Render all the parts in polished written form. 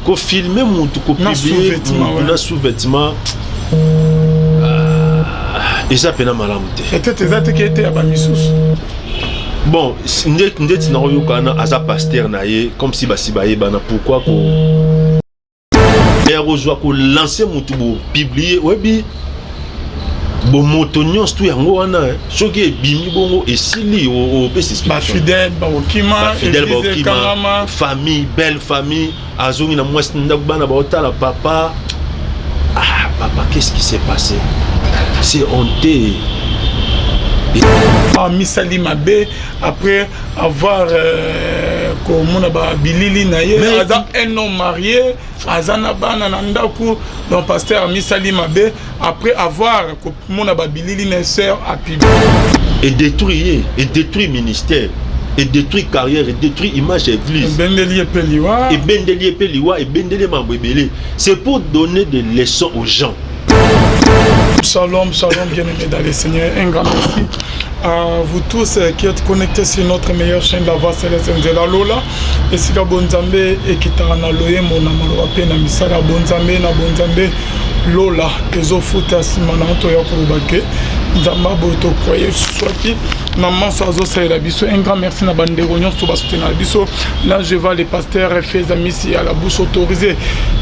Qu'on filme mon tout publier na sous-vêtement. Et ça peine malam te. Et tes ates qui étaient à Bamisous. Bon, ndeti na oyo kana aza pasteur na ye comme si basibaye bana pourquoi ko erozwa ko lancer mon tout publier webi bon motonyon stu yango wana soki ebimi bongo esili o pesi ba fidèle ba okima famille belle famille azongi na mwasi ndaku bana ba otala papa. Ah papa, qu'est-ce qui s'est passé? C'est honteux. Misali Mabe après avoir comme on a bilili naye un homme marié azana bana nandaku donc pasteur Misali Mabe après avoir comme on a bilili na sœur a publié et détruit ministère et détruit carrière et détruit image église Bendeli Peliwa et Bendeli Peliwa et Bendeli Mambebele. C'est pour donner des leçons aux gens. Shalom, shalom, bien-aimés dans le Seigneur. Un grand merci à vous tous qui êtes connectés sur notre meilleure chaîne, la voix céleste de la Lola. Et si la Bonzambe et qui t'a analoé mon amour à peine à Misala Bonzambe, na Bonzambe Lola, les offutas mananto ya kurubake. Zamba boto croyez soit qui maman soazo c'est la biso. Un grand merci na bande réunion sur bas soutenir la biso. Là je vois les pasteurs faits amis à la bouche autorisée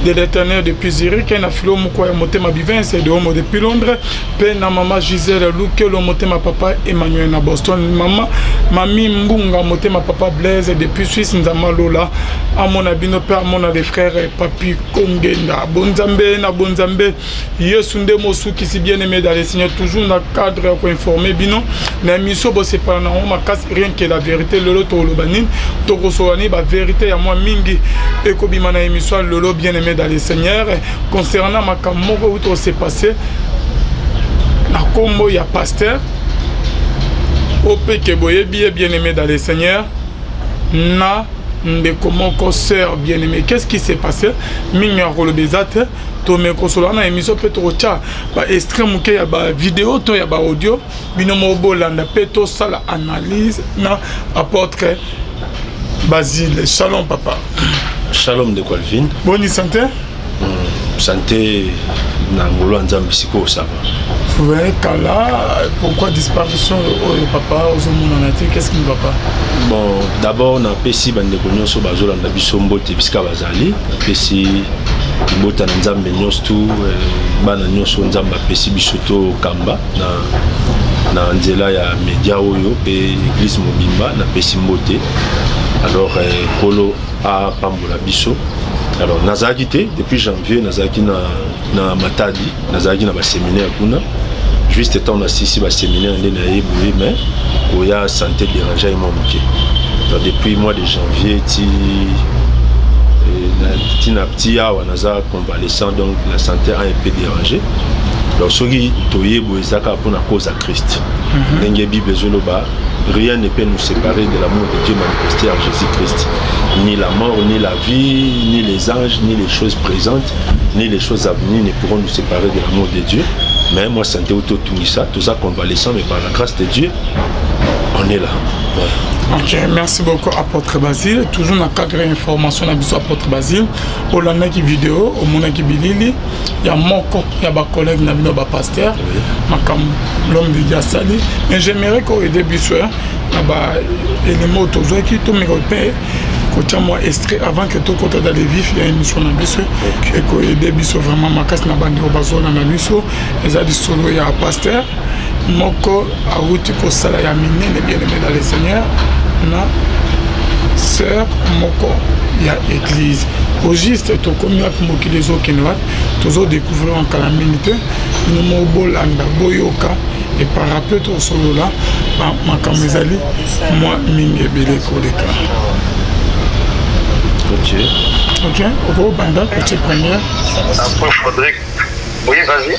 de l'Éternel depuis Zurich qui na filo moko ya motema bivin c'est de homo depuis Londres. Pe na maman Gisèle Luke le motema papa Emmanuel na Boston. Maman mami Mbunga motema papa Blaise depuis Suisse Nzama Lola. À mon abino père mon les frères Papi Kongenda Bonzambe na Bonzambe Yesunde Mosu qui si bien aimé dans les Seigneur toujours na cadre pour informer bino na mission bo c'est pas na ma casse rien que la vérité lolo to lobanine to kosoani ba vérité ya moi mingi et ko bima na émission lolo bien aimé dans les Seigneur concernant ma kamoko où tout s'est passé na kombo ya pasteur opeke boye bien aimé dans les Seigneur na ndeko moko sœur bien aimé. Qu'est-ce qui s'est passé minga ko lobezate to me ko solo na émission peut rocha ba extrême ke ya ba vidéo to ya ba audio bino mo bolanda peto sala analyse na apôtre Basile. Shalom papa. Shalom de Colvin. Bonne santé. Santé na ngolo nzambe siko ça va. Ouais, Kala, pourquoi disparition au papa aux hommes qu'est-ce qui ne va pas? Bon, d'abord on a pesi bande konyo so bazola na biso mbote biska bazali, pesi mbota nzambe nyonso bana nyonso nzamba pesi bisoto kamba na nzela ya media oyo pe église mobimba na pesi mbote. Alors kolo a pambola biso. Alors nazaki te depuis janvier nazaki na Matadi, nazaki na ba séminaire kuna. Juste temps na sisi ba séminaire ndena yeboué mais koya santé dérangé moi moké. Donc depuis mois de janvier na petit awa naza convalescent donc la santé a un peu dérangé. Donc soki toyebo ezaka pour la cause à Christ. Ndenge Bible zoloba rien ne peut nous séparer de l'amour de Dieu manifesté en Jésus-Christ. Ni la mort, ni la vie, ni les anges, ni les choses présentes, ni les choses à venir ne pourront nous séparer de l'amour de Dieu. Mais moi, santé auto tout ça, tout ça convalescent, mais par la grâce de Dieu, on est là. Voilà. Ok, merci beaucoup apôtre Basile. Toujours dans le cadre d'information, on a apôtre Basile. Au lanaki vidéo, au monaki bilili, il y a moko, il y a des collègues, il y a des pasteurs, l'homme de Diasali. Mais j'aimerais qu'on ait des bisoueurs, il y a des mots qui sont moi extrait avant que tout côté d'aller vif il y a une mission na biso et ko aider biso vraiment makas na bandi obazola na biso eza di solo ya pasteur moko awuti ko sala ya minene bien aimé dans le Seigneur na sœur moko ya église au juste to komi ak mokili zo kenwa tozo découvrir en calamité nous mo bolanda boyoka et par rapport au solo là ma kamezali moi mingi belé koleka. Ok. Ok, au Banda, petite première. Après Frédéric. Oui, vas-y.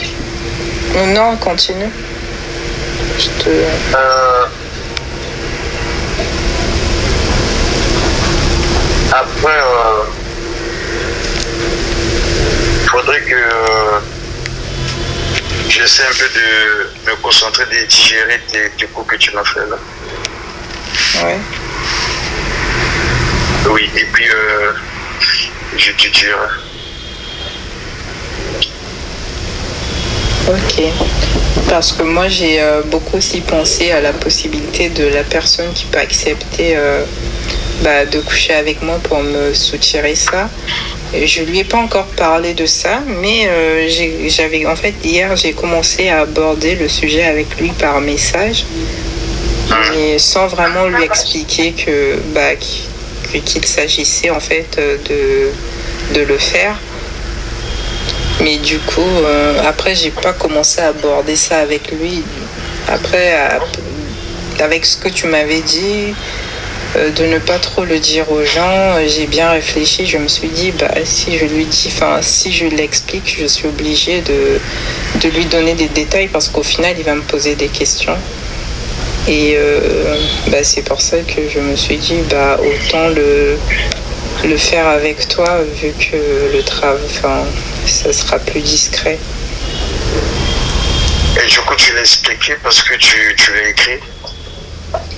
Non, continue. Je te... Après, faudrait que j'essaie un peu de me concentrer, de digérer tes cours que tu m'as fait là. Ouais. Oui, et puis je te dirai. Ok. Parce que moi, j'ai beaucoup aussi pensé à la possibilité de la personne qui peut accepter de coucher avec moi pour me soutirer ça. Et je lui ai pas encore parlé de ça, mais hier, j'ai commencé à aborder le sujet avec lui par message, mais sans vraiment lui expliquer qu'il s'agissait en fait de le faire. Mais du coup, après, j'ai pas commencé à aborder ça avec lui. Après, avec ce que tu m'avais dit, de ne pas trop le dire aux gens, j'ai bien réfléchi. Je me suis dit, si je lui dis, si je l'explique, je suis obligée de lui donner des détails parce qu'au final, il va me poser des questions. Et c'est pour ça que je me suis dit, autant le faire avec toi, vu que le travail, ça sera plus discret. Et du coup, tu l'as expliqué parce que tu l'as écrit?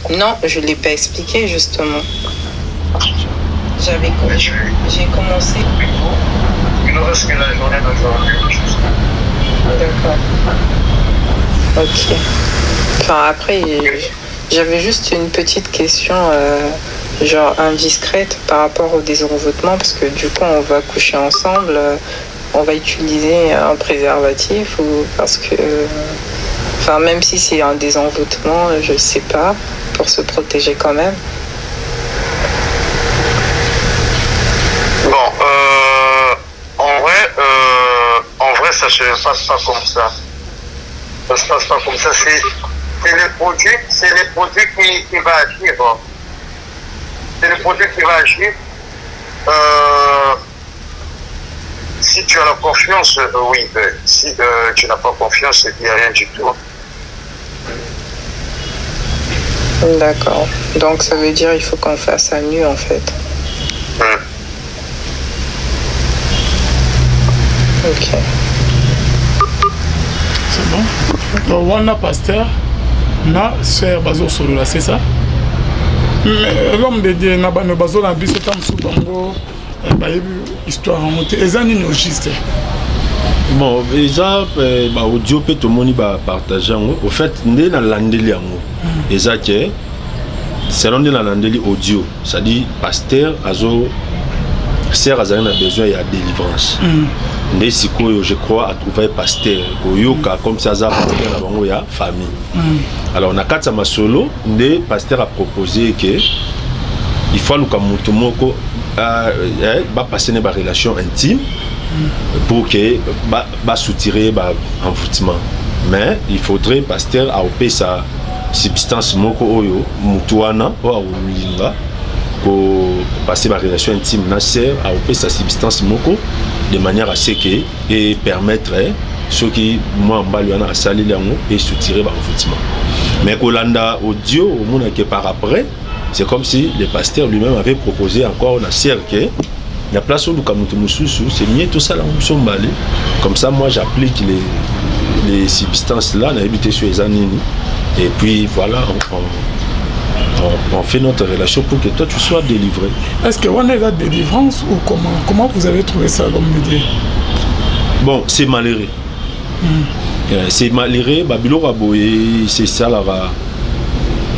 Non, je ne l'ai pas expliqué, justement. J'ai commencé. Il nous reste que la journée d'aujourd'hui. D'accord. Ok. Après, j'avais juste une petite question, genre indiscrète par rapport au désenvoûtement, parce que du coup, on va coucher ensemble. On va utiliser un préservatif ou parce que, même si c'est un désenvoûtement, je sais pas, pour se protéger quand même. Bon, en vrai, ça se passe pas comme ça. Ça se passe pas comme ça. C'est le produit qui va agir. Bon. C'est le produit qui va agir. Si tu as la confiance, oui. Si tu n'as pas confiance, il n'y a rien du tout. D'accord. Donc ça veut dire qu'il faut qu'on fasse à nu en fait. Ok. C'est bon. Donc, on a pasteur, na sœur bazo solo là, c'est ça? Mais l'homme de Dieu n'a pas de bazo dans bis tam sous bango, histoire en montée. Les années nous juste. Bon, déjà, audio peut tout le monde partager. Au fait, nous avons landeli yango. Eza que selon nous landeli audio, ça dit pasteur azo sert azali na besoin ya délivrance. Ndé sikoyo je crois à trouver pasteur koyoka comme ça za pasteur na bango ya famille. Alors na katsa masolo, ndé pasteur a proposé que il faut luka mutu moko passer une relation intime pour que soutirer envoûtement. Mais il faudrait pasteur a opé sa substance moko oyo mutuana o alinga pour passer ma relation intime na sœur a opé sa substance moko de manière à ce que et permettre ceux qui moi mbaliana sali lango et soutirer envoûtement. Mais kolanda audio au monde que par après c'est comme si le pasteur lui-même avait proposé encore la sœur que la place où nous c'est mieux tout ça là comme ça moi j'applique les substances là on a habité sur les années et puis voilà on fait notre relation pour que toi tu sois délivré. Est-ce que on est la délivrance ou comment vous avez trouvé ça l'homme de Dieu? Bon, c'est malheureux. C'est malheureux, Babylon Raboye, c'est ça là.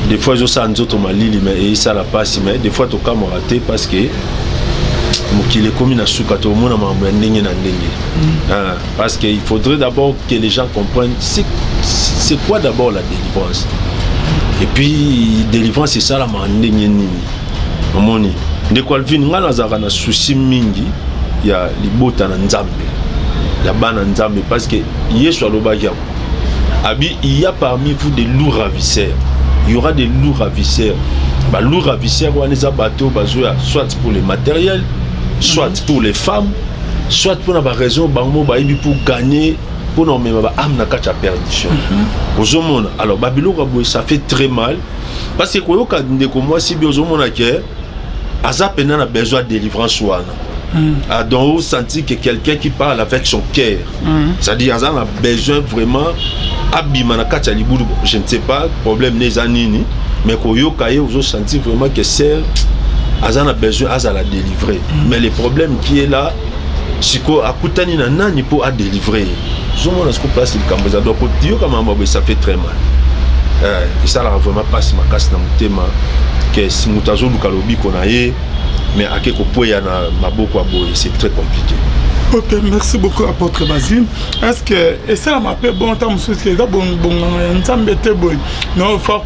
Des fois je sens d'autres malili mais ça la passe mais des fois tu cas raté parce que mokile komi na suka to mona mambo ndenge na ndenge. Parce qu'il faudrait d'abord que les gens comprennent c'est quoi d'abord la délivrance. Et puis délivrance c'est ça la ndenge nini. Omoni ndeko Alvin nga nazaka na souci mingi ya libota na Nzambe. Ya bana Nzambe parce que Yesu alobaki abi il y a parmi vous des loups ravisseurs. Il y aura des loups ravisseurs. Loups ravisseurs, soit pour les matériels, soit pour les femmes, soit pour la raison pour gagner, pour nous même âme na kacha perdition. Alors Babylone ça fait très mal parce que quand moi si bien que Azap a besoin de délivrance donc vous sentez que quelqu'un qui parle avec son cœur, c'est-à-dire Azap a besoin vraiment je ne sais pas problème les anini mais koyoka vous sentez vraiment que c'est azana besoin azala délivrer. Mais le problème qui est là, c'est qu'à Koutani nani pour à délivrer. Je me suis place le Cambodge. Donc ça fait très mal. Et ça là vraiment pas si ma casse dans mon thème que si mutazo lukalobi konaye mais à quelque point il y a maboko aboye, c'est très compliqué. Ok, merci beaucoup apôtre Basile. Est-ce que et ça m'a fait bon temps monsieur que bon ensemble était bon. Non, faut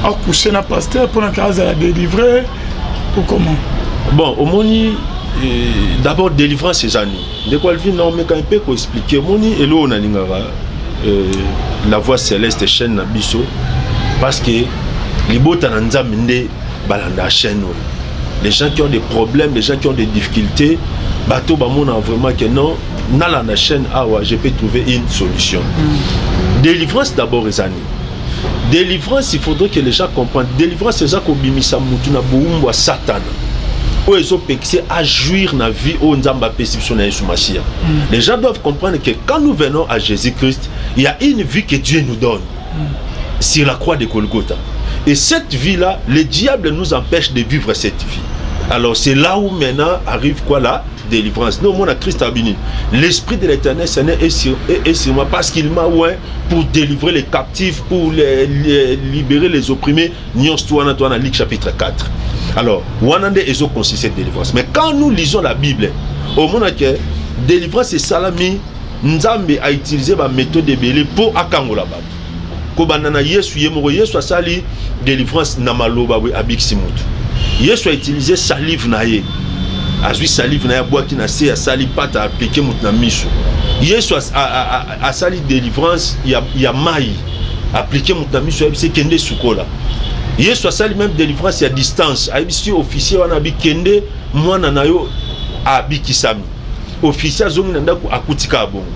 accoucher na pasteur pour la case à délivrer ou comment? Bon, au moni d'abord délivrance ces années. De quoi le vient non mais quand un peu qu'on expliquer moni et l'eau on a la voix céleste chaîne na biso parce que les botan nzambe balanda chaîne. Les gens qui ont des problèmes, les gens qui ont des difficultés, bateau bamona vraiment que non, dans la chaîne je peux trouver une solution. Délivrance d'abord les années. Délivrance, il faudrait que les gens comprennent. Délivrance c'est ça qu'on bimisa mutuna boumwa Satan. Où ils ont péché à jouir na vie au nzamba perception na Yesu Mashiach. Les gens doivent comprendre que quand nous venons à Jésus-Christ, il y a une vie que Dieu nous donne sur la croix de Golgotha. Et cette vie-là, le diable nous empêche de vivre cette vie. Alors c'est là où maintenant arrive quoi la délivrance. Nous, mon Christ a béni. L'Esprit de l'Éternel Seigneur est sur moi parce qu'il m'a oint pour délivrer les captifs, pour libérer les opprimés. Nyons Touana Touana, Luc chapitre 4. Alors, Wanande Ezo consiste cette délivrance. Mais quand nous lisons la Bible, au moment que délivrance c'est salami, Nzambe a utilisé ma méthode de belé pour akangola bab. Kobanana Yesu yemoro Yesu a sali délivrance namaloba we abik simutu. Yesu a utilisé salive naye. Azui salive naye bois qui na se a sali pâte à appliquer mut na miso. Yesu a sali délivrance ya mai appliquer mut na miso c'est kende sukola. Yesu a sali même délivrance à distance. Aibisi officier wana bi kende mwana nayo abikisami. Officier zongi nanda ku akutika bongo.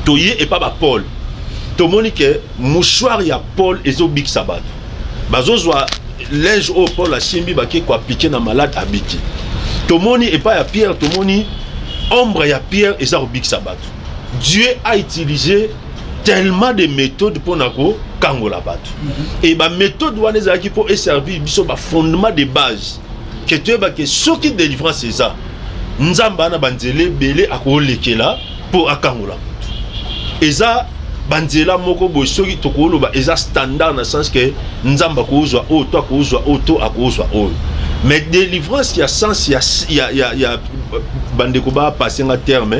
Toye et pas ba Paul. To monique mouchoir ya Paul ezo bik sabat. Bazozwa linge au Paul la chimbi baki ko appliquer na malade abiki. To moni et pas ya Pierre, to moni ombre ya Pierre et ça au bik sabat. Dieu a utilisé tellement de méthodes pour nako kangola batu. Et ba méthode wana ezaki pour servir biso ba fondement de base. Que tu ba que ce qui délivrance c'est ça. Nzamba na banzele belé akolekela pour akangola. Et ça banzela moko boy soki tokolo ba eza standard na sens que nzamba kozwa auto akozwa auto akozwa o. Mais délivrance qui a sens il y a bandeko ba passer un terme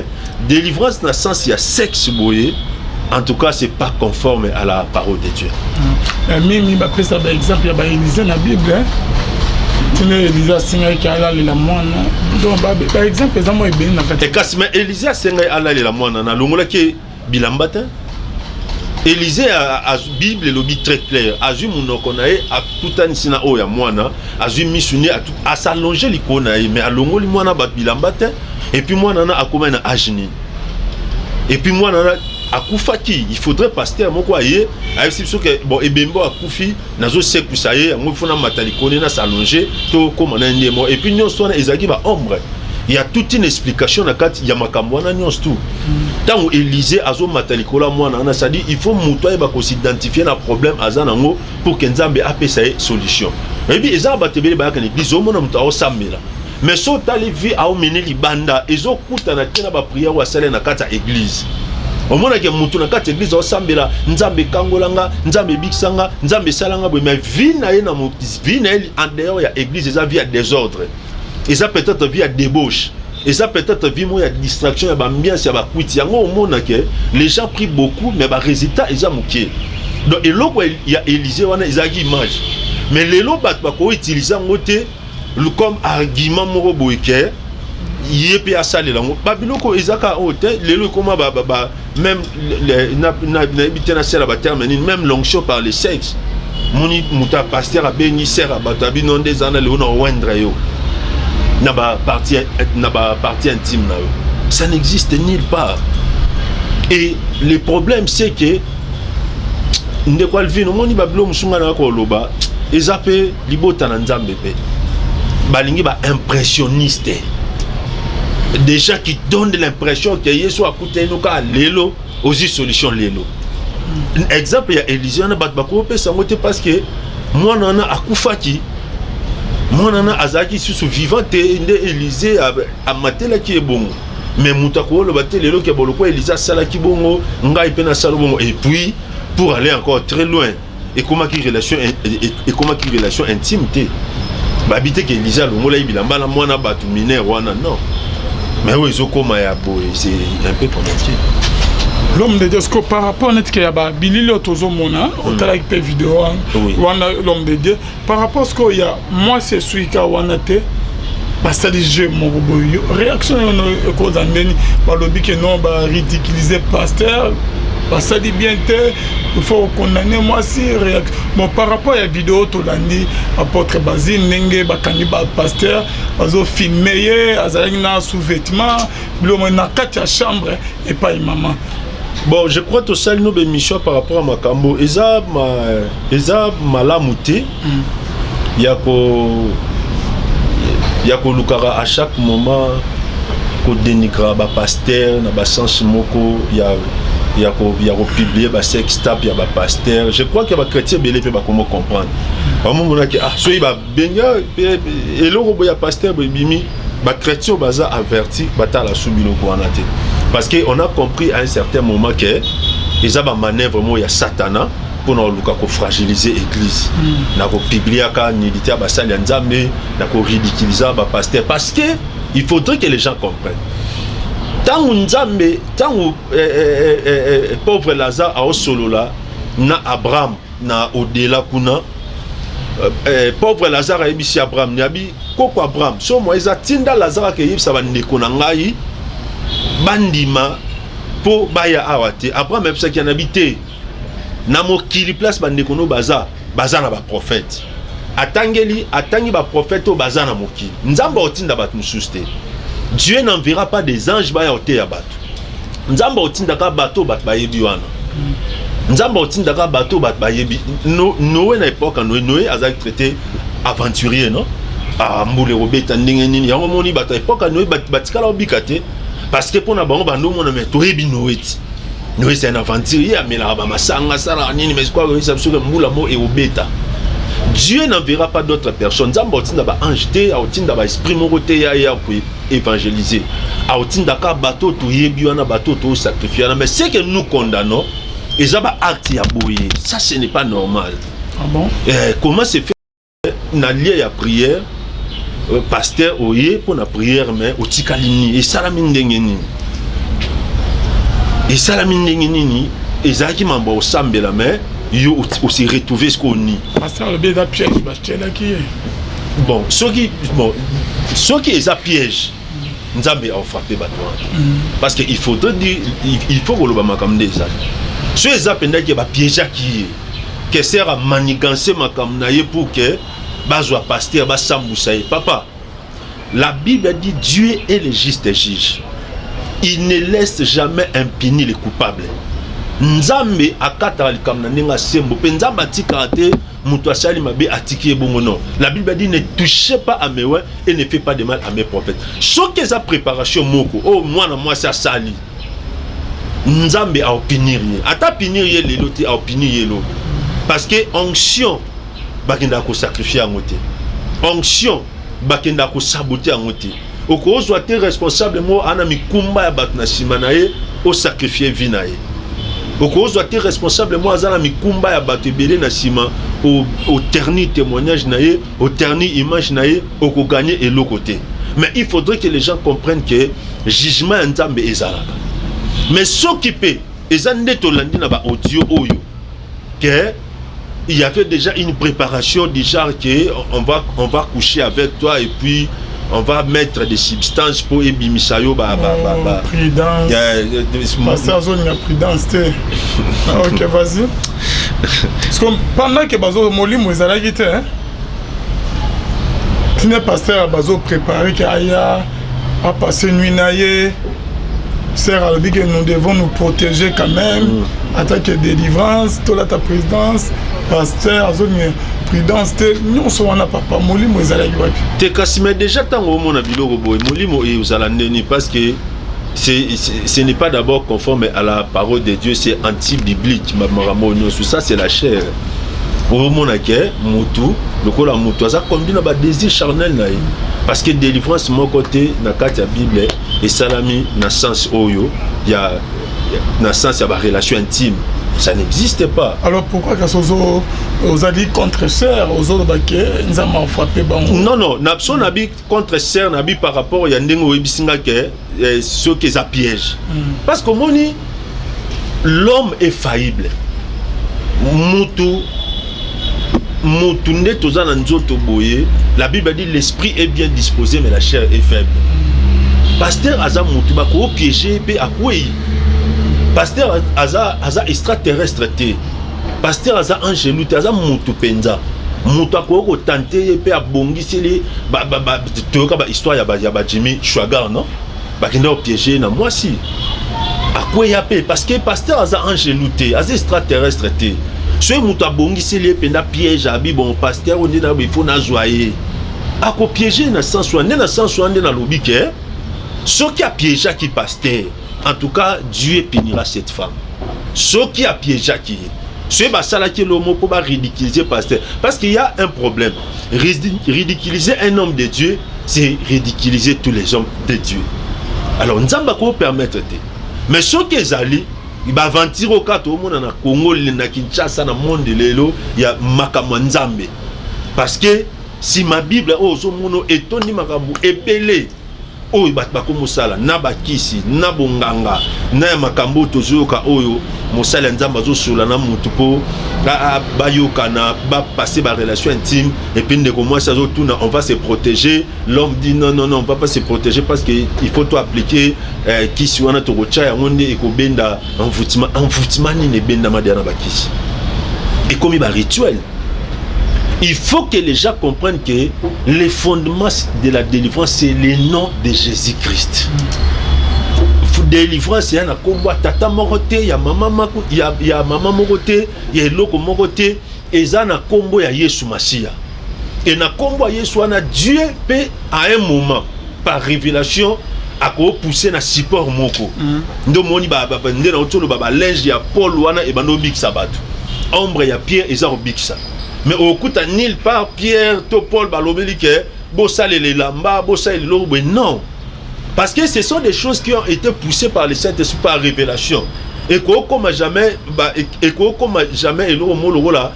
délivrance na sens il y a sexe boyé. En tout cas, c'est pas conforme à la parole de Dieu. Mimi ba pesa ba exemple ya ba Élisée na Bible. Tine Élisée singa ki ala la mwana. Donc ba exemple za mo ebeni na kati. Et kasima Élisée singa ala la mwana na longola ki bilambata. Élisée a Bible lobi très clair. Azu munoko na ye a tutani sina o ya mwana, azu misuni a s'allonger likona ye mais a longoli mwana ba bilambata et puis mwana na akoma na ajini. Et puis mwana na akufaki, il faudrait pasteur moko aye ayebiso que bon ebembo akufi nazo sekusa ye ngo fona matalikone na s'allonger to comme na ndemo et puis nyonso na ezaki ba ombre. Il y a toute une explication na kati ya makambo na nyonso tout. Tant Élisée azo matalikola mwana na ça dit il faut mutoye ba ko s'identifier na problème azanango pour que Nzambe apesa solution. Et puis eza ba tebele ba kana église omona muto o samela. Mais so tali vi a omene libanda ezo kuta na tena ba prière wa sala na kata église. Au moins que mutu na kati église osambela Nzambe kangolanga Nzambe bikisanga Nzambe salanga bo mais vie na ye na vie na en dehors ya église eza vie à désordre et ça peut-être vie à débauche et ça peut-être vie mo ya distraction ya ambiance ya ba kwiti yango au monde que les gens prient beaucoup mais ba résultat eza muké donc et loko ya Élisée wana ezaki image mais les lots bat ba ko utiliser ngote comme argument moko boyeke yépe à saler lango babiloko ezaka hôtel lelo comment ba même na sera ba terminer même l'onction par le sexe moni muta pasteur abeni sera batabi non des ana le on wendre yo na ba partie intime na yo ça n'existe nulle part et le problème c'est que ndeko alvino moni babilo musunga na ko loba ezape libota na Nzambe pe balingi ba impressionniste. Des gens qui donnent l'impression que Yesu a coûté nous ka lelo aussi solution lelo. Exemple il y a Élisée na bat bako pe sangote parce que moi nana akufaki Mon nana azaki sous vivant et Élysée a matela qui est bon. Mais Moutako le baté le qui est bon quoi Élysée sala qui bongo ngai pena sala bongo et puis pour aller encore très loin et comment qui relation intime té. Ba habiter que Élysée le mola ibilamba na mwana batu mineur wana non. Mais oui zokoma ya boy c'est un peu compliqué. L'homme de Dieu, par rapport à ce qu'il y a, Billy Otozomona, on a fait vidéo, l'homme de Dieu, par rapport à ce qu'il y a, moi c'est celui qui a été, ça dit je mon réaction est cause en dernier, le que non, ridiculiser pasteur, ça dit bien il faut condamner moi si réaction. Bon par rapport à la vidéo, tout l'année, apôtre Basile, Nenge, cannibale pasteur, ils filmé, ils ont sous-vêtements, ils ont une chambre et pas une maman. Bon, je crois que ça, nos émissions par rapport à Makambo, eza malamouté. Il y a ko lukara à chaque moment ko dénigrer ba pasteur na ba sens moko il y a ko publier ba sex tape ya ba pasteur. Je crois que ba chrétien belé peut ba comment comprendre. Ba moment na que so il ba benga et le robo ya pasteur bimi ba chrétien baza averti bata la subilo ko anate. Parce qu'on a compris à un certain moment que les ont manœuvre il y a Satana pour nous fragiliser l'église. Nous avons publié nous ridiculiser les pasteurs. Parce qu'il faudrait que les gens comprennent. Tant que pauvre Lazare a solo là, na Abraham, na au-delà kuna, pauvre Lazare a ici Abraham, nabi koko Abraham. So moi ils attendent Lazare que il ça va nekonangai. Bandima pour baya awate après même ça qui en habité na mokili place bandekono baza na ba prophète atangi ba prophète au baza na mokili nzamba otinda batu mususte Dieu n'enverra pas des anges baya ote ya batu nzamba otinda ka bato bat bayebi wana nzamba otinda ka bato bat bayebi Noé na époque Noé azaki traité aventurier non a mbule robeta ndenge nini yango moni bato époque Noé batikala obikate. Parce que pour nous, on a mis tout Noé. Noé c'est un aventurier, mais là, Dieu n'enverra pas d'autres personnes. Esprit pour évangéliser. Mais ce que nous condamnons, ça ce n'est pas normal. Ah bon? Comment se fait la prière? Pasteur oye pour la prière mais au tikalini et salamindengeni et zaki mamba au sambela mais yo aussi retrouver ce qu'on dit pasteur le béda piège bastela qui bon ce qui est un piège nzambe a frappé batwa parce que il faut dire il faut que le bama comme des ça ce est appelé que ba piège qui que sert à manigancer makamnaye pour que Bazwa pasteur Basamboussaï. Papa, la Bible dit Dieu est le juste juge. Il ne laisse jamais impuni les coupables. Nzambe akata likamna nenga sembo penzamba tikate muto asali mabe atiki bongono. La Bible dit ne touchez pas à mes ouais et ne fais pas de mal à mes prophètes. Ce que sa préparation moko oh moi ça sali. Nzambe a opinir. Ata pinir les loti a opinir lo. Parce que onction bakenda ko sacrifier en côté onction bakenda ko saboter en côté oko ozwa te responsable mo ana mikumba ya bat na simanaye o sacrifier vie na ye oko ozwa te responsable mo azana mikumba ya bat ebele na sima au terni témoignage na ye au terni image na ye oko gagner et l'autre côté. Mais il faudrait que les gens comprennent que jugement nzambe ezalaka mais ce qui peut ezande to landi na ba audio oyo que il y avait déjà une préparation du genre que on va coucher avec toi et puis on va mettre des substances pour ébimisayo prudence pasteur zone la prudence OK vas-y parce que pendant que bazo molimo ezalaki te hein tine pasteur bazo préparer que aya a passer nuit naie sœur a dit que nous devons nous protéger quand même attaque délivrance tola ta présidence pasteur azoni prudence te nyonso wana papa molimo ezalaki wapi te kasi mais déjà tango mona biloko boy molimo e uzala ndeni parce que ce n'est pas d'abord conforme à la parole de Dieu, c'est anti-biblique. Ça c'est la chair. au monde que mutu le ko la mutu ça combine ba désir charnel na parce que délivrance mon côté na carte ya Bible et salami na sens oyo il y a na sens ya ba relation intime. Ça n'existe pas. Alors pourquoi que aux alliés contre sœurs, aux autres baquets, nous avons frappé non, non, n'absent nabi contre sœurs, nabi par rapport à Yandengo Ebisinga que ceux qui a piège. Parce que l'homme est faillible. La Bible dit l'esprit est bien disposé mais la chair est faible. Pasteur Azam Moutou bako piégé pe akoué. Pasteur Aza extraterrestre té. Pasteur Aza angelou té Aza Moutou penza. Moutou akoué tenté pe abongisi les ba histoire ya ba Jimmy Chouagar non. Ba kendo piégé na moi si. Akoué ya pe parce que pasteur Aza angelou té, Aza extraterrestre té. Ce Moutou abongisi les penda piège abi bon pasteur on dit na il faut na joyer. Ako piégé na sens soin na lobi ke. Ce qui a piégé qui pasteur, en tout cas, Dieu punira cette femme. Ce qui a piégé qui, ce qui est l'homme pour ridiculiser pasteur. Parce qu'il y a un problème. Ridiculiser un homme de Dieu, c'est ridiculiser tous les hommes de Dieu. Alors, nous allons permettre. Mais ce qui est allé, il va aventurer au cas où on a Congo, na Kinshasa, dans le monde de l'élo, il y a Makamanzambe. Parce que si ma Bible, oh, ce monde est toni makabu ébélé. Oyo batbako musala na bakisi na bonganga na makambo tozoyoka oyo musala nzamba zo sula na mutupo bayoka na ba passer ba relation intime et puis ndeko moi ça zo tuna on va se protéger. L'homme dit non on va pas se protéger parce que il faut toi appliquer kisi wana to rocha ya ngonde ekobenda envoûtement ni ne benda madiana bakisi et comme ba rituel. Il faut que les gens comprennent que les fondements de la délivrance, c'est le nom de Jésus-Christ. Délivrance, il y a un combat, tata moroté, il y a maman moroté, il y a loko moroté, et il y a un combo, il y a Yesu Massia. Et na combo, Yesu, Dieu peut à un moment, par révélation, à pousser na support moko. Ndo moni ba ndena otolo ba linge ya Paul wana e bano biksa batu. Ombre ya Pierre ezaro biksa. Mais au coup à nulle part Pierre to Paul balobeli que bossa les lamba bossa les lobo non. Parce que ce sont des choses qui ont été poussées par le Saint-Esprit par révélation. Et comme jamais et le mot là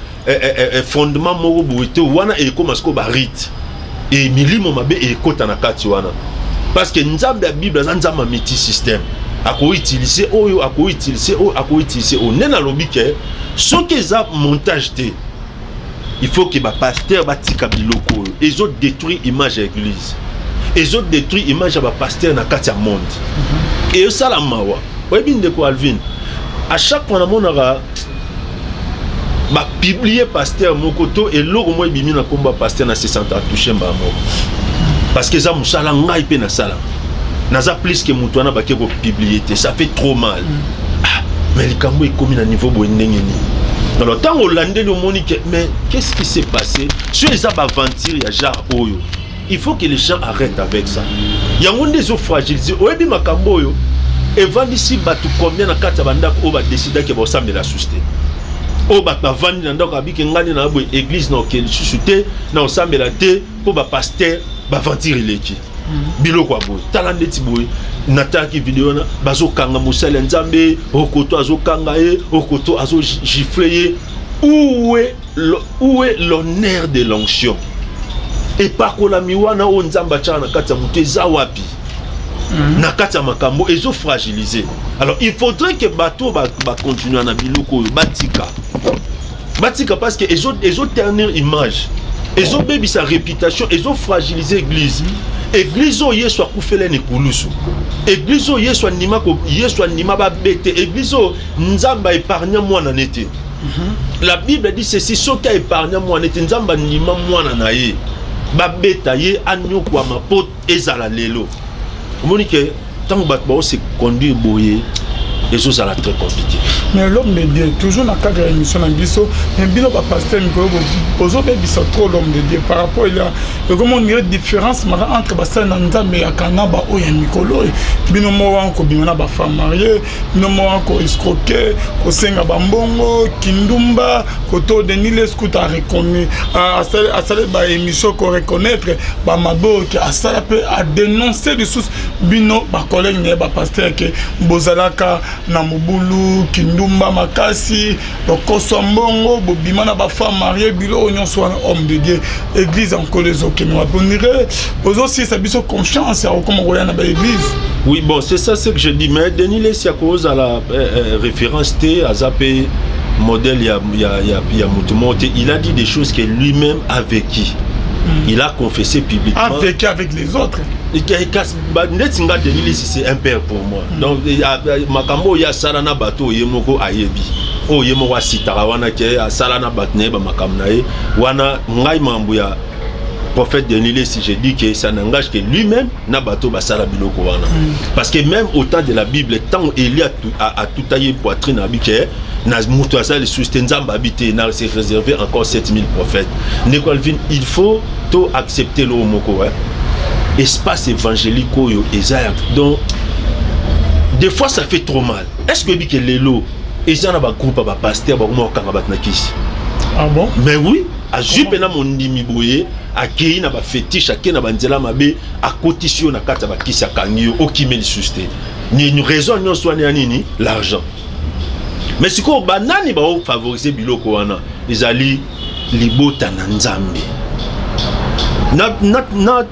fondement moko buité wana et comme asko barit. Et milimo mabe et kota na kati wana. Parce que nzambe la Bible nzamba meti système. Ako utiliser oyo ako utiliser o nena lobike ce que ça montage té. Il faut que les pasteurs batika biloko ils ont détruit l'image de l'église. Ils ont détruit l'image de pasteur dans le monde. Et ça la mawa. Oui bien de quoi Alvin. À chaque fois on a publié pasteur mokoto et l'autre moi bimi na combat pasteur na 60 toucher mba mo. Parce que ça musala ngai pe na sala. Naza plus que mutwana ba ke ko publier ça fait trop mal. Mais le cambo est comme à niveau boendengeni. Alors, tant on l'a dit, mais qu'est-ce qui s'est passé? Sur les aventures, il y a genre Oyo. Il faut que les gens arrêtent avec ça. Il y a des eaux fragilisées. Oyebi makamboyo. Et vendisi batu combien na kata banda ko ba décider que bossam de la société. O ba vandi na ndako abiki ngani na bo église na ke susute na osambela te pour ba pasteur ba ventir leki. Biloko aboy. Talande ti boy. Nataki vidéo na bazo kanga musala nzambe okoto azo kanga okoto azo gifler où est l'honneur de l'onction et pas ko la miwana o nzamba cha na kata muteza wapi na kata makambo ezo fragiliser. Alors il faudrait que bato ba continuer na biloko batika parce que ezo ternir image ezo bebi sa réputation ezo fragiliser l'église. Église o yeso akufele ne kulusu. Église o yeso anima ba bete. Église o nzamba épargne mwana nete. La Bible dit ceci, ce qui a épargné mwana nete nzamba nima mwana na ye. Ba beta ye anyo kwa mapot ezala lelo. Monique tant bat ba se conduire boye et ça sera très compliqué. Mais l'homme de Dieu, toujours dans le cadre de l'émission Nambiso, mais bien le pasteur Mikolo, aujourd'hui, c'est trop l'homme de Dieu. Par rapport à comment on dirait différence entre Bassa Nanda et Akanaba ou Mikolo, bino mo wanko bimana ba femme mariée, bino mo wanko escroquer, ko senga bambongo, kindumba, ko to denile skuta reconnaître, à ça ba émission ko reconnaître, ba mabo qui à ça peut à dénoncer des sources bino ba collègue ne ba pasteur que bozalaka na mobulu kindumba makasi bokoso mbongo bobimana ba femme mariée bilo onyon soit homme de Dieu église encore les autres nous abonnerait aux aussi ça biso confiance à comment on na ba église. Oui, bon, c'est ça ce que je dis, mais Denis c'est à cause à la référence T à Zappé modèle il y a il a dit des choses que lui-même a vécu. Il a confessé publiquement. Avec les autres. C'est un père pour moi. Donc, Makambo, il y a Salana Bato, Yemoko Ayebi. Oh, Yemoko Sitarawana, qui a Salana Batne, Makamnae, Wana, Ngai Mambuya, prophète Denis, si je dis que ça n'engage que lui-même, Nabato Basala Biloko Wana. Parce que même au temps de la Bible, tant Élie a tout taillé poitrine à Biké, c'est réservé encore 7000 prophètes. Il faut tout accepter le moko. Espace évangélique, donc des fois ça fait trop mal. Est-ce que les lots, ils ont un groupe à pasteur, ah bon? Mais oui, à Jupena mon dimiboye, à Kéi n'a pas fétiche, à Kéi n'a pas ndela mabe, à cotission na kata ba kisi à Kangio, au qui met le susté. Ni une raison, ni on soit ni l'argent. Mais si on banani ba favoriser biloko wana ezali libota na nzambe na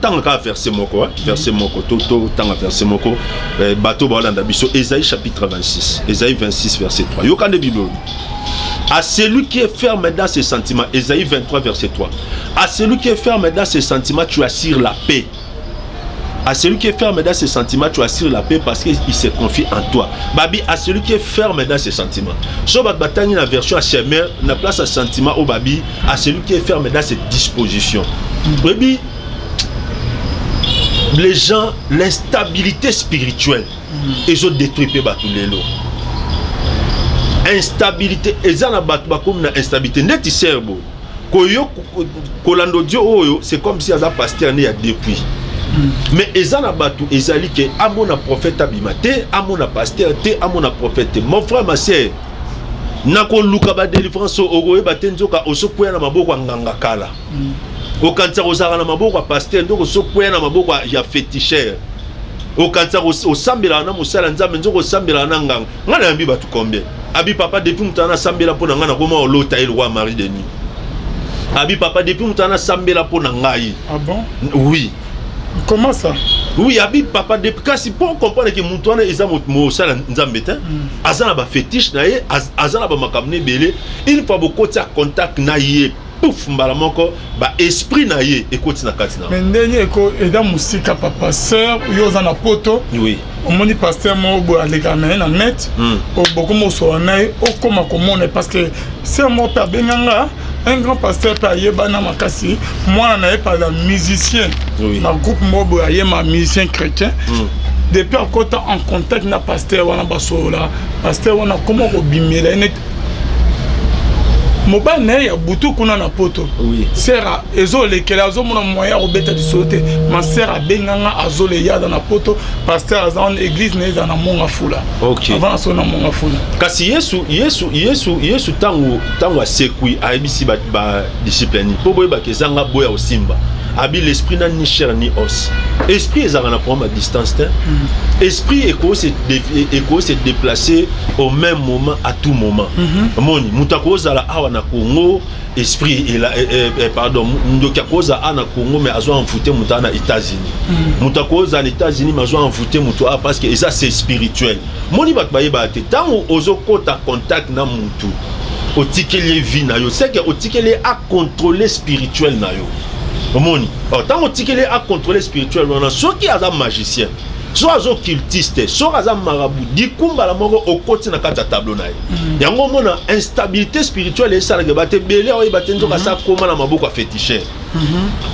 tanga verset moko to tanga verset moko bato ba landa biso Ésaïe chapitre 26 Ésaïe 26 verset 3 yokande bible à celui qui est ferme dans ses sentiments Ésaïe 23 verset 3 à celui qui est ferme dans ses sentiments tu assures la paix. À celui qui est ferme dans ses sentiments, tu assures la paix parce qu'il se confie en toi. Babi, à celui qui est ferme dans ses sentiments. So batani la version HMR, na place à sentiment au babi, à celui qui est ferme dans ses dispositions. Babi, les gens, l'instabilité spirituelle, ils ont détruit tous les lots. Instabilité, ils ont comme une instabilité. Net cerveau. Koyo kolando Dieu oyo, c'est comme si un pasteur né a depuis. Mais ezana batu ezali ke amona prophète abimate amona pasteur te amona prophète mon frère ma sœur nako luka ba délivrance ogoye batenzoka osokuya na maboko nganga kala okantsa ozara na maboko pasteur ndoko osokuya na maboko ya féticheur okantsa osambela na musala nzambe nzoko osambela na nganga ngana yambi batu combien abi papa depuis mutana sambela pona ngana koma olota el roi Marie Denis abi papa depuis mutana sambela pona ngai. Ah bon? Oui. Comment ça? Oui, Habib papa depuis kasi pour comprendre que Moutouana eza mo sala nzambeta azana ba fétiche na ye azana ba makamne belé une fois beaucoup de contact na ye pouf mbala moko ba esprit na ye ekoti na katina. Mais ndeni eko eda musika papa sœur yo za na poto. Oui. Omoni pasteur mo bo aleka na net o beaucoup mo so na o koma komone parce que c'est mon père benganga un grand pasteur payé bana makasi moi na pas la musicien na groupe mobo ayé ma musicien chrétien depuis à côté en contact na pasteur wana basola pasteur wana comment obimela net moba na ya butu kuna na poto sera ezo lekela azo mona moya obeta di sauter ma sera benganga azo le yada na poto pasteur azan église na za na monga fula avant so na monga fula kasi yesu tango asekui aibisi ba discipline po boye ba kezanga boya osimba abi l'esprit n'a ni chair ni os esprit ezanga na prendre à distance esprit éco se déplacer au même moment à tout moment moni mutako zala awa na Congo esprit pardon ndoka koza ana Congo mais azo envoûter mutana États-Unis mutako za na États-Unis mais azo envoûter mutu parce que ça c'est spirituel moni bat bayeba te tango ozo kota contact na mutu otikeli vie na yo c'est que otikeli a contrôler spirituel na yo moni tant otikeli a contrôler spirituel on a ceux qui a magicien so azo cultiste so aza marabout dikumba la moko okoti na kata tableau na ye yango mona instabilité spirituelle et ça ba te belé o ba tenzo ka sa koma na maboko a féticheur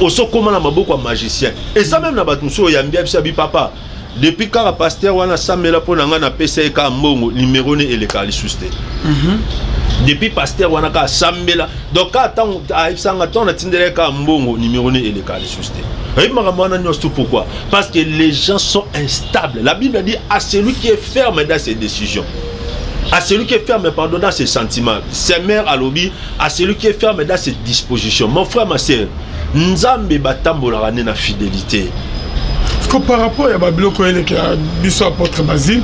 oso koma na maboko a magicien et ça même na batu so yambia bisa bi papa depuis quand le pasteur wana samela pour nanga na pesa ka mbongo numéro ne eleka lisuste depuis pasteur wana ka samela donc attends aifsanga ton atindele ka mbongo numéro ne eleka lisuste et maramana nyosto pourquoi parce que les gens sont instables. La Bible dit à celui qui est ferme dans ses décisions, à celui qui est ferme pardon dans ses sentiments, ses mères à lobby, à celui qui est ferme dans ses dispositions. Mon frère, ma sœur, nzambe batambola na fidélité. Parce que par rapport à Babiloko et le apôtre Basile,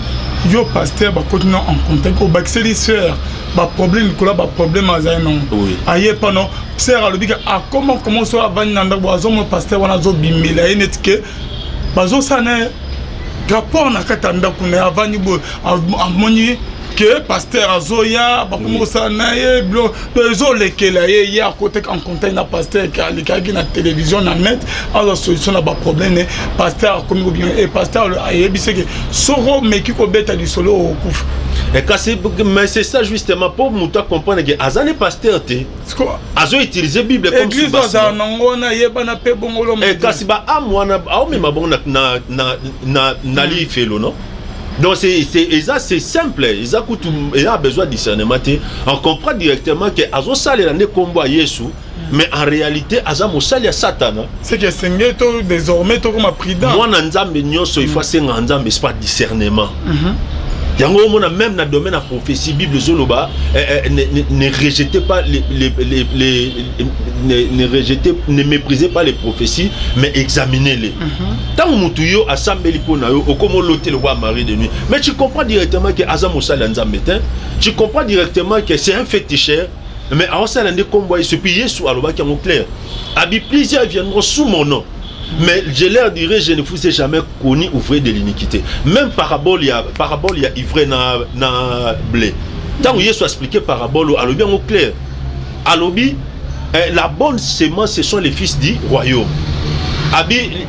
yo pasteur va continuer en contact au baxeli sœur ba problème kola ba problème azaye non aye pas non sœur a le bika a comment so avant nanda boazo mon pasteur wana zo bimela netike bazo sana rapport na katanda kuna avant ni bo amoni que pasteur azoya ba komo sana ye blo zo lekela ye ya côté en contact na pasteur ka likaki na télévision na net alors solution na ba problème pasteur comme bien et pasteur aye biseke soro meki ko beta du solo au kouf. Et mais c'est ça justement pour nous comprendre que Azane pasteur te Azo utiliser Bible comme église azanangona yebana pe bongolo et kasiba amwana aomema bon na li felo non. Donc c'est simple, il a besoin de discernement. On comprend directement que Azo sale la ne combo Yesu, mais en réalité Azamo sale à Satan. C'est que c'est désormais tout comme prudent. Moi nzambe nyoso il faut c'est nzambe c'est pas discernement. Yango on même dans le domaine de la prophétie Bible zoloba ne rejetez pas ne méprisez pas les prophéties mais examinez-les. Tant mutu yo assemblée pona yo okomo loter le roi Marie de nuit. Mais tu comprends directement que Azamo sala nzambe tu comprends directement que c'est un féticheur mais en ça l'année combat ce puis Yesu aloba qui est clair. Abi plusieurs viendront sous mon nom. Mais je leur dirai, je ne vous ai jamais connu ouvrir de l'iniquité. Même parabole, il y a ivre na blé. Tant que Jésus a expliqué parabole, alors bien au clair. Alors la bonne sémence, ce sont les fils du royaume.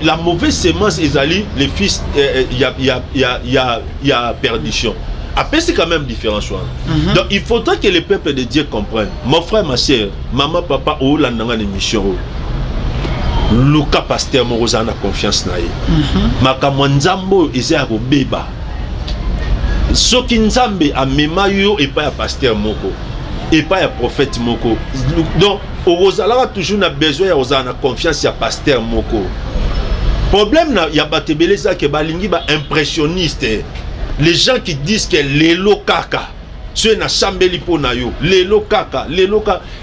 La mauvaise sémence, les fils, il y a perdition. Après, c'est quand même différent. Donc, il faudra que le peuple de Dieu comprenne. Mon frère, ma soeur, maman, papa, oh, là, dans une émission. Luka pasteur Moroza na confiance na ye. Makambo nzambo eza robeba. Soki nzambe amema yo et pas ya pasteur moko et pas ya prophète moko. Donc orozala toujours na besoin ya ozana na confiance ya pasteur moko. Problème na ya batebeleza ke balingi ba impressionniste. Les gens qui disent que lelo kaka ceux na chambeli pona yo lelo kaka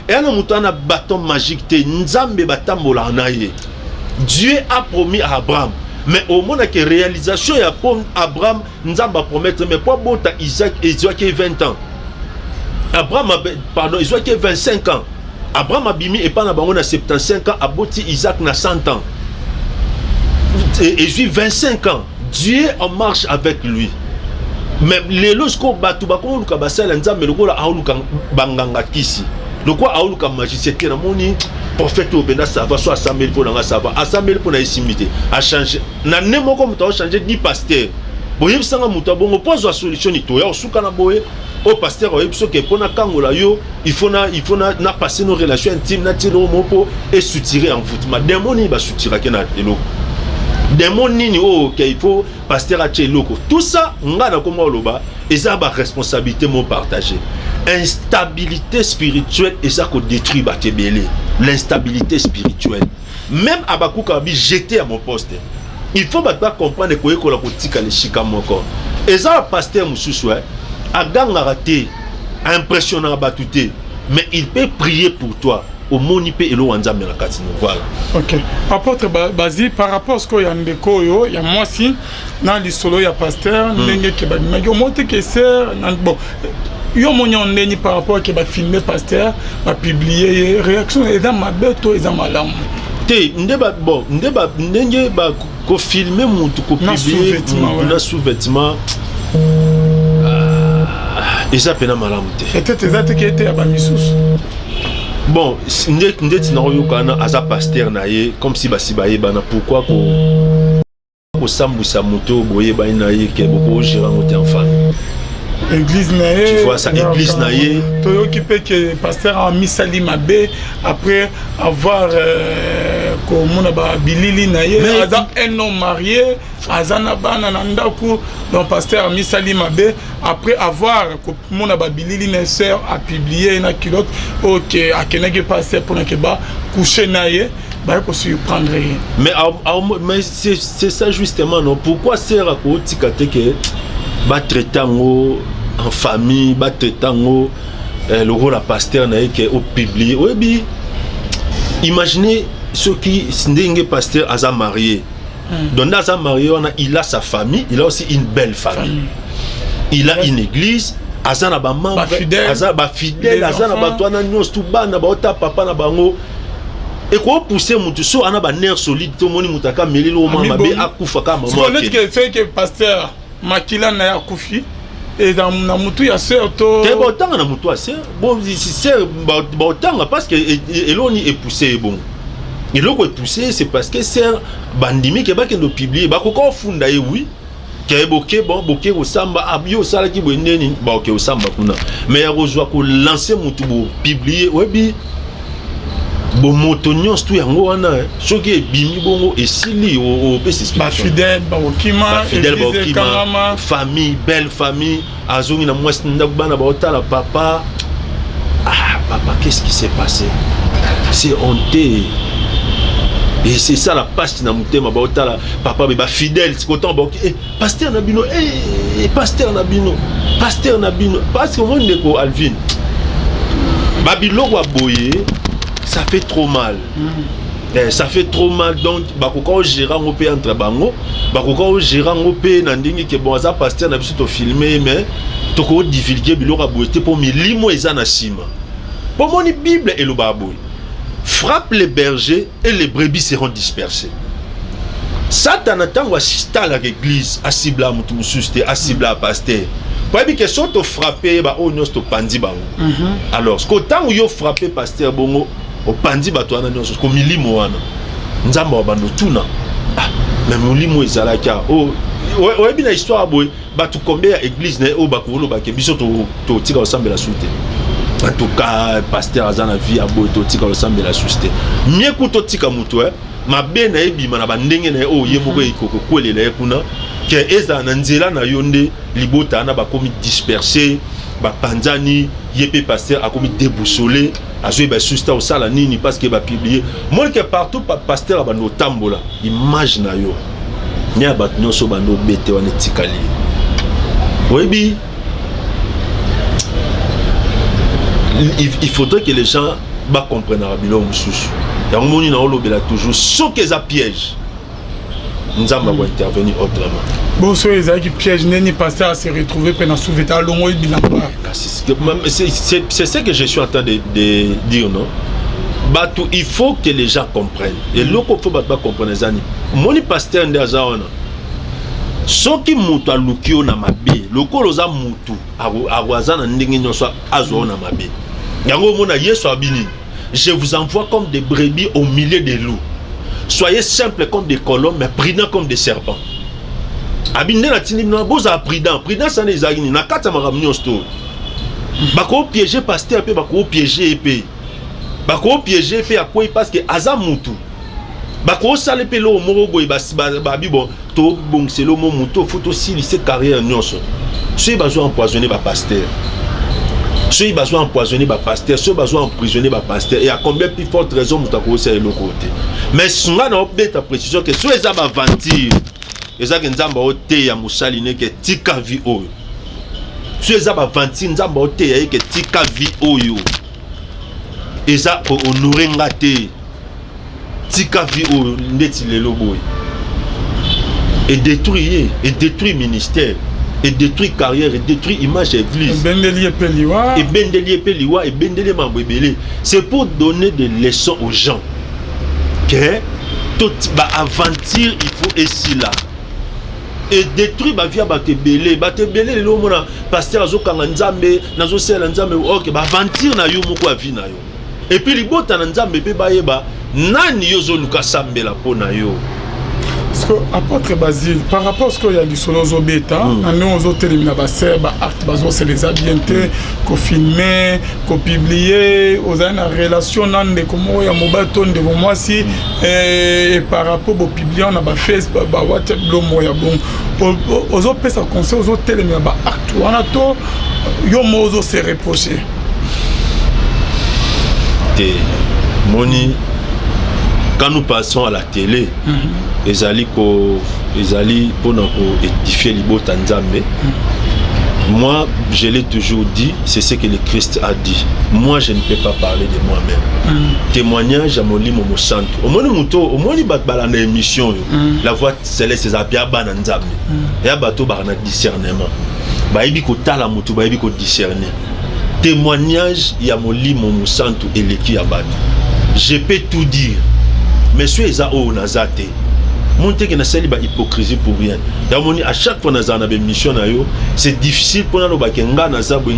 et un mutana bâton magique te nzambe batambola na ye. Dieu a promis à Abraham mais au moment que réalisation ya pour Abraham nzamba promettre mais pas bota Isaac et Isaac 20 ans. Abraham pardon Isaac 25 ans. Abraham abimi et pas na bango na 75 ans aboti Isaac na 100 ans. Et Jésus 25 ans. Dieu en marche avec lui. Mais les lorsqu'on batu bakon luka basala nzambe lokola auluka banganga kisi lokwa auluka magicien na moni prophète obenda ça va soit Samuel pour nga ça va a Samuel pour na isimité a changer na nemoko muta changer ni pasteur boyeb sanga muta bongo pose solution ni to ya osuka na boye au pasteur oyeb so ke pona kangola yo il faut na passer nos relations intimes na tilo mopo et soutirer en voûtement démoni ba soutira ke na eloko démon nini oh qu'il faut pasteur a loko tout ça ngana comme oloba et ça ba responsabilité mon partagé instabilité spirituelle et ça ko détruit ba tebele l'instabilité spirituelle même abakuka bi jeté à mon poste il faut ba comprendre ko ekola ko tika le shika moko et ça pasteur mususu a ganga raté impressionnant batouté mais il peut prier pour toi au monipe et l'eau en la katino voilà. Ok. Apôtre Basile par rapport à ce qu'il y a ndeko yo, il y a moi aussi dans le solo il y a pasteur ndenge ke ba mais yo monte que c'est bon yo monyo ndeni par rapport ke ba filmer pasteur ba publier réaction et dans ma beto et dans ma lampe. Te ndeba bon ndeba ndenge ba ko filmer mutu ko publier na sous-vêtement et ça pena malamu te. Et peut-être ça qui était à ba misusu. Bon, ndeti na oyokana aza pasteur na ye comme si basibaye bana pourquoi ko sambusa moto boye ba na ye ke boko gérer en famille. Église na ye. Tu vois ça église na ye. To occupé que pasteur a mis Salim Abbé après avoir komona ba bilili na ye aza un homme marié aza na bana na ndako donc pasteur misali mabe après avoir komona ba bilili na sœur a publié na kilote OK akenaki pasteur pour que ba coucher na ye ba ko surprendre. Mais c'est ça justement non pourquoi sœur ko tikate que ba traitango en famille ba traitango le rôle à pasteur na que au publié oui bi imaginez ceux qui sont pasteur à marié donc dans sa marié il a sa famille il a aussi une belle famille il a une église azana ba membre azana fidèle azana ba toana nyos tout bana ba ota papa na bango et quoi pousser mutu so ana ba nerf solide to moni mutaka melilo mama be akufa ka maman c'est que pasteur makila na ya kufi et dans na mutu ya sœur to te botanga na mutu ya sœur bon c'est botanga parce que eloni est poussé bon eloko est poussé c'est parce que sœur bandimi ke ba kendo publier ba ko funda ye oui ke boke bon boke ko samba abio sala ki boneni ba ke o samba kuna mais ya rozwa ko lancer mutu bo publier webi bo motonyos tu yango wana soki ebimi bongo esili o pesi ba fidèle ba okima famille belle famille azongi na mwasi ndaku bana ba otala papa papa qu'est-ce qui s'est passé c'est honteux et c'est ça la passe na mutema ba otala papa ba fidèle c'est autant ba pasteur Nabino pasteur Nabino parce que mon ndeko Alvin babilo wa boye ça fait trop mal. Ça fait trop mal donc bakoko gérant au pays entre bango bakoko gérant au pays nandingi ke bon ça pasteur na biso to filmer mais to ko divulguer biloko boité pour milimo ezana sima pour mon bible et le baboy frappe les bergers et les brebis seront dispersées. Satan attend assister à l'église à cibla mutu mususte à cibla pasteur pour bien que soit to frapper ba onyos to pandi bango alors ce qu'autant yo frapper pasteur bongo au pandi bato wana nyonso ko milimo wana nzamba bando tuna mais milimo ezalaka oyebi na histoire boy bato combien ya église na o bakolo ba ke biso to tika ensemble la suite en tout cas pasteur azana vie aboy to tika ensemble la suite mieux ko to tika muto mabe na ebima na bandenge na o yemoko ikoko kolela kuna ke eza na nzela na yonde libota na bakomi dispersé bapanzani yepe pasteur akomi déboussolé azwe ba susta au sala nini parce que ba publier moi que partout pasteur abando tambola image na yo nya ba nyonso bando bete wana tikali webi il faudrait que les gens ba comprennent rabilo mususu ya moni na olobela toujours ce que ça piège nzamba va intervenir autrement. Bon, so ezaki piège neni pasteur à se retrouver pendant souveta longo bilamba. C'est ce que je suis en train de dire non. Batou il faut que les gens comprennent. Et loko faut pas comprendre zani. Moni pasteur ndazaona. Soki mutu alukio na mabe, loko loza mutu arwazana ndenge nyonso azwa na mabe. Yango mona Yesu abini. Je vous envoie comme des brebis au milieu des loups. Soyez simples comme des colombes, mais prudents comme des serpents. Abinde na tini na boza prudent ça ne ezagini na kata makamnyo sto. Bako piéger pasteur pe bako piéger épée. Bako piéger pe akoi parce que azamutu. Bako sale pe lo morogo ba bibo to bongselo mo muto photo si lycée carrière nyonso. Ceux besoin empoisonner ba pasteur. Ceux besoin empoisonner ba pasteur, ceux besoin emprisonner ba pasteur et à combien plus forte raison mutako c'est le côté. Mais sunga na obeta précision que ceux eza ba ventir ezaki nzamba ote ya musali neke tika vi oyo so eza ba vanti nzamba ote ya ke tika vi oyo eza ko honorer ngate tika vi oyo ndeti lelo boy et détruit ministère et détruit carrière et détruit image église et bendelier peliwa et bendelier mambebele c'est pour donner des leçons aux gens que tout ba aventure il faut essayer là et détruit ba via batebele le mona pasteur azokanga nzambe nazo sela nzambe OK ba aventure na yo moko avi na yo et puis libota na nzambe pe ba yeba nani yo zo luka sambela pona yo Parce que apôtre Basile, par rapport à ce qu'il y a du solo bêta, nous aux autres éliminés, acte bazo c'est les habiletés, qu'on filmer, qu'on publier, aux une relation nan de comment il y a mobaton de moi si et par rapport au publier on a ba Facebook, ba WhatsApp, le moya bon, aux autres ça conseille aux autres éliminés, acte on a tout, yo mozo se reprocher. Moni. Quand nous passons à la télé, ezali pour édifier l'ibota nzambe. Moi, je l'ai toujours dit, c'est ce que le Christ a dit. Moi, je ne peux pas parler de moi-même. Témoignage à mon lit, mon santo. Au moins, au moins, il émission. La voix céleste, c'est Zabia Bananzambe. Et à bateau, il y a discernement. Il y a discerner. Témoignage, il y a mon lit, mon santo et l'équipe à bateau. Je peux tout dire. Mais si ils ont nazate, monter que na sali ba hypocrisie pour rien. Yamoni à chaque fois na une mission na yo, c'est difficile pour na ba kenga na zabo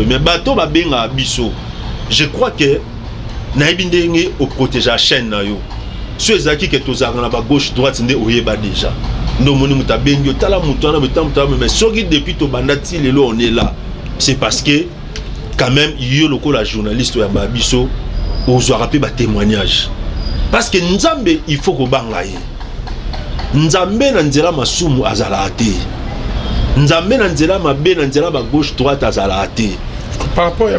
mais bato ba benga biso. Je crois que na ibindenge au protéger la chaîne na yo. Si ils ont que tozanga na ba gauche droite ndé oyeba déjà. No moni muta bengi tala muto na muta mais soki depuis to bandati lelo on est là. C'est parce que quand même yo loko la journaliste ya ba biso ozo rappeler ba témoignage. Parce que Nzambe, il faut qu'on bangaye. Nzambe nanzela masumu azalate. Nzambe nanzela mabe nanzela ba gauche droite azalate. Par rapport à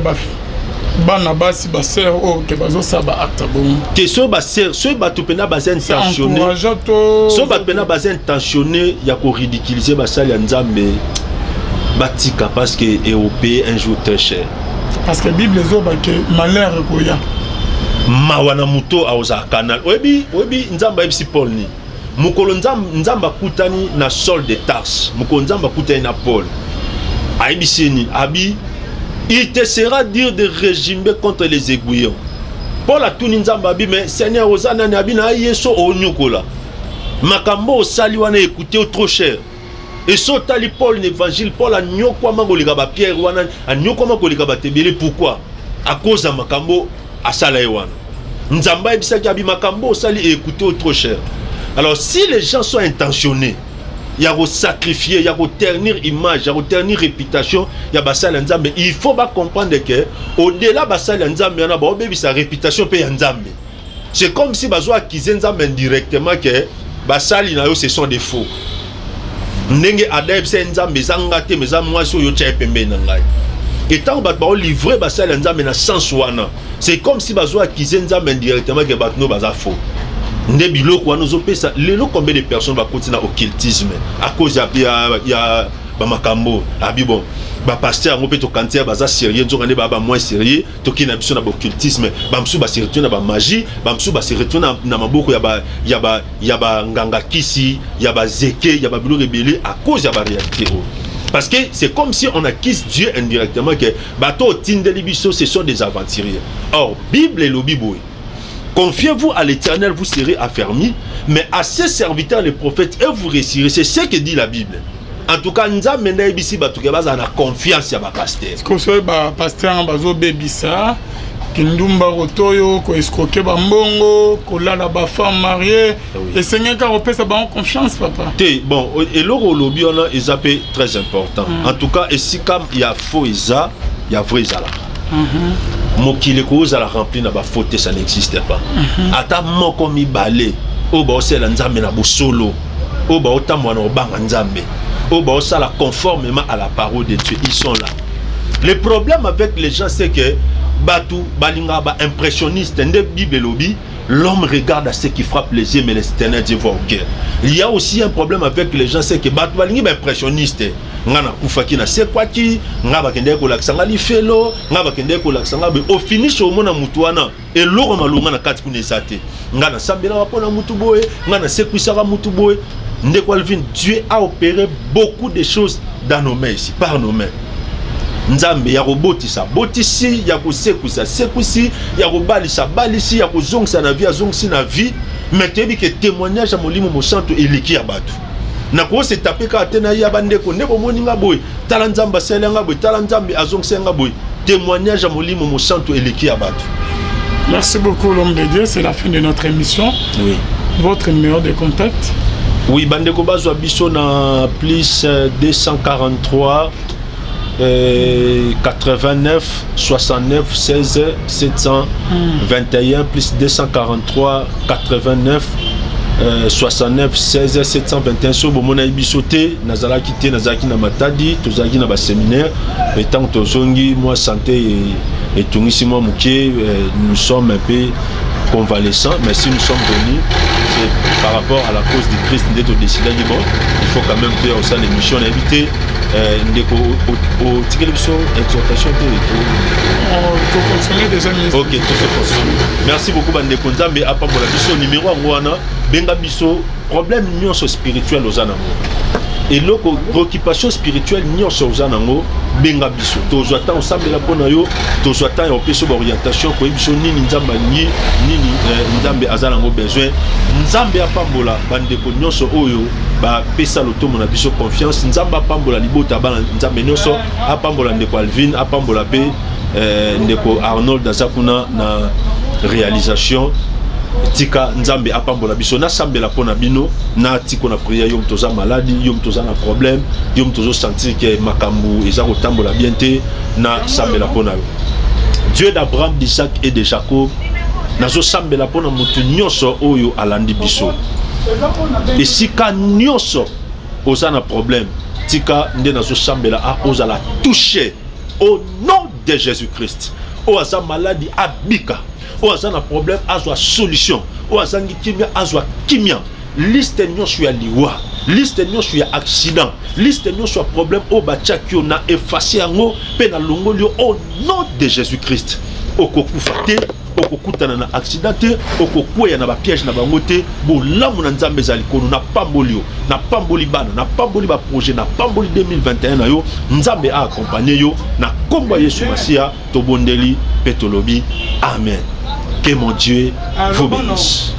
bana basi ba sœur o ke bazo saba acte bon. Que so ba sœur, so ba tupena ba intentionné. So ba pena ba intentionné ya ko ridiculiser ba sali ya Nzambe. Batika parce que européen un jour très cher. Parce que Bible zo ba ke malheur ko ya. Mawana muto auza canal obi nzamba ebisi Paul ni mukolo nzamba kutani na Saul de Tarse mukolo nzamba kutani na Paul aibisi ni abi il te sera dire de régimer contre les aiguillons. Paul a tout nzamba abi mais Seigneur ozana ni abi na yeso onyokola makambo osali wana écouter trop cher et so tali Paul l'évangile Paul a nyokwa mangolika ba Pierre wana a nyokwa mangolika ba tebele pourquoi à cause de makambo asala ewana nzamba ebisaki abi makambo osali écouter trop cher. Alors si les gens sont intentionnés il y a sacrifier il y a ternir image il y a ternir réputation il y a basala nzambe il faut pas comprendre que au-delà basala nzambe yana ba obebi sa réputation pe ya nzambe. C'est comme si bazo accuser nzambe indirectement que basali na yo ce sont des faux. Ndenge adep se nzambe zanga te meza mwasi oyo tcha pembe na ngai. Et tant que vous livrez basal nzambe na sens wana, c'est comme si bazo accuser nzambe indirectement que batno baza faux. Nde biloko wana zo pesa lelo combien de personnes va continuer occultisme à cause ya ba makambo abi bon ba pasteur ngo pe to kantia baza sérieux nzo ngane ba moins sérieux to kina biso na occultisme ba msu ba se retourner na ba magie ba msu ba se retourner na maboko ya ba nganga kisi ya ba zeke ya ba bilo rebelle à cause ya ba réalité. Parce que c'est comme si on accuse Dieu indirectement que bateau tindelibiso ce sont des aventuriers. Or Bible et le Bible. Confiez-vous à l'Éternel, vous serez affermis, mais à ses serviteurs les prophètes et vous réussirez. C'est ce que dit la Bible. En tout cas, nous avons ici batuke baza na confiance ya ba pasteur. Ko so ba pasteur bazo bebisa kindumba rotoyo ko escroquer ba mbongo ko lala ba femme mariée et Seigneur ka repesa ba confiance papa. Bon et le lobby on a ezapé très important. En tout cas et si comme il y a faux isa, il y a vrai isa là. Mokile ko za la rempli na ba faute ça n'existe pas. Ata moko mi balé o ba osela nzambe na bosolo o ba otamwa na obanga nzambe o ba osala conformément à la parole de Dieu, ils sont là. Le problème avec les gens c'est que Batu, Balinga, impressionniste, Bible lobby, l'homme regarde à ce qui frappe les yeux, mais l'Éternel Dieu voit au cœur. Il y a aussi un problème avec les gens, c'est que Batu, Balinga, impressionniste. Ngana kufaki na sekwaki, ngaba kende ko laksanga li felo, ngaba kende ko laksanga be au finish au mona mutuana et loro malunga na kati kunesate. Ngana sambela wapona mutu boye, ngana sekwisaka mutu boye. Ndeko Alvin, Dieu a opéré beaucoup de choses dans nos mains ici, par nos mains. Nzambe ya robotisa botisi ya kosekusa sekusi ya kobalisa balisi ya kozongisa na vie azongisi na vie mais tebi ke témoignage ya molimo mosanto eliki ya bato na ko se taper ka tena ya bandeko ndeko moninga boy tala nzamba selenga boy tala nzambe azongisa nga boy témoignage ya molimo mosanto eliki ya bato. Merci beaucoup l'homme de Dieu, c'est la fin de notre émission. Oui. Votre numéro de contact Oui, bandeko bazwa biso na plus 243 89 69 16 721 plus 243 89 69 16 721 so bomona biso te nazalaki na Matadi tozalaki na ba séminaire et tant tozongi moi santé et tungisi moi muke nous sommes un peu convalescents, mais si nous sommes venus c'est par rapport à la cause du Christ d'être décidé bon il faut quand même faire ça l'émission invité ndeko au ticket biso exhortation to continuer déjà ministre. OK, tout se continue. Merci beaucoup bandeko nzambe apambola biso numéro ngwana benga biso problème nyonso spirituel ozana ngo et loko préoccupation spirituelle nyonso ozana ngo benga biso tozwa ta osambela pona yo tozwa ta yo peso ba orientation ko biso nini nzamba nini nzambe azana ngo besoin nzambe apambola bandeko nyonso oyo ba pesa lotomo na biso confiance nzamba apambola libota bana nzambe nyonso apambola ndeko Alvin apambola pe ndeko Arnold Azakuna na réalisation tika nzambe apambola biso na sambela pona bino na tiko na prière yom toza maladi yom toza na problème yom tozo sentir que makambu eza ko tambola bien te na sambela pona yo Dieu d'Abraham, d'Isaac et de Jacob nazo sambela pona mutu nyonso oyo alandi biso esika nyonso oza na problème tika nde nazo sambela a ozala touché au nom de Jésus-Christ o aza maladi abika o aza na problème azwa solution o azangi kimia azwa kimia liste nyonso ya liwa liste nyonso ya accident liste nyonso ya problème o batiaki na effacer yango pe na longoli au nom de Jésus-Christ okokufa te okokutana na accident te okokwea na ba piège na bango te bolamu na nzambe ezali kono na pamboli yo na pamboli bana na pamboli ba projet na pamboli 2021 na yo nzambe a accompagner yo na komba Yesu Masia tobondeli petolobi amen. Que mon Dieu vous bénisse.